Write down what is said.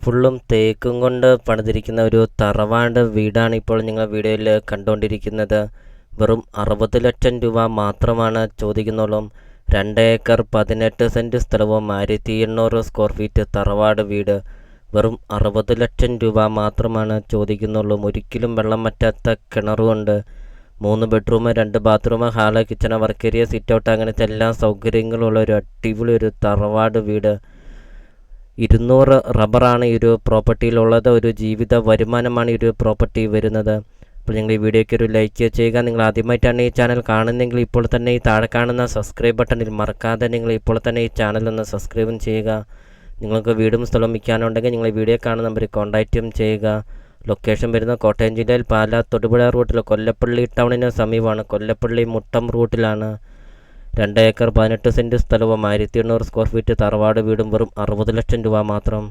ഫുള്ളും തേക്കും കൊണ്ട് പണിതിരിക്കുന്ന ഒരു തറവാട് വീടാണ് ഇപ്പോൾ നിങ്ങൾ വീഡിയോയിൽ കണ്ടുകൊണ്ടിരിക്കുന്നത്. വെറും 60 ലക്ഷം രൂപ മാത്രമാണ് ചോദിക്കുന്നുള്ളൂ. 2 ഏക്കർ 18 സെൻറ്റ് സ്ഥലവും 1800 സ്ക്വയർ ഫീറ്റ് തറവാട് വീട്. വെറും 60 ലക്ഷം രൂപ മാത്രമാണ് ചോദിക്കുന്നുള്ളൂ. ഒരിക്കലും വെള്ളം വറ്റാത്ത കിണറുമുണ്ട്. 3 bedroom, 2 bathroom, hall, kitchen, work area, sit out, അങ്ങനത്തെ എല്ലാ സൗകര്യങ്ങളുള്ള ഒരു അടിപൊളി ഒരു തറവാട് വീട്. 200 റബ്ബറാണ് ഈ ഒരു പ്രോപ്പർട്ടിയിലുള്ളത്. ഒരു ജീവിത വരുമാനമാണ് ഈ ഒരു പ്രോപ്പർട്ടി വരുന്നത്. അപ്പോൾ നിങ്ങൾ ഈ വീഡിയോയ്ക്ക് ഒരു ലൈക്ക് ചെയ്യുക. നിങ്ങൾ ആദ്യമായിട്ടാണ് ഈ ചാനൽ കാണുന്നതെങ്കിൽ ഇപ്പോൾ തന്നെ ഈ താഴെ കാണുന്ന സബ്സ്ക്രൈബ് ബട്ടണിൽ മറക്കാതെ നിങ്ങൾ ഇപ്പോൾ തന്നെ ഈ ചാനൽ ഒന്ന് സബ്സ്ക്രൈബും ചെയ്യുക. നിങ്ങൾക്ക് വീടും സ്ഥലവും വിൽക്കാനുണ്ടെങ്കിൽ നിങ്ങൾ ഈ വീഡിയോ കാണുന്ന നമ്പറിൽ കോൺടാക്റ്റും ചെയ്യുക. ലൊക്കേഷൻ വരുന്നത് കോട്ടയം ജില്ലയിൽ പാലാ തൊടുപുഴ റൂട്ടിൽ കൊല്ലപ്പള്ളി ടൗണിന് സമീപമാണ്. കൊല്ലപ്പള്ളി മുട്ടം റൂട്ടിലാണ്. 2 ഏക്കർ 18 സെൻറ്റ് സ്ഥലവും 1800 സ്ക്വയർ ഫീറ്റ് തറവാട് വീടും വെറും 60 ലക്ഷം രൂപ മാത്രം.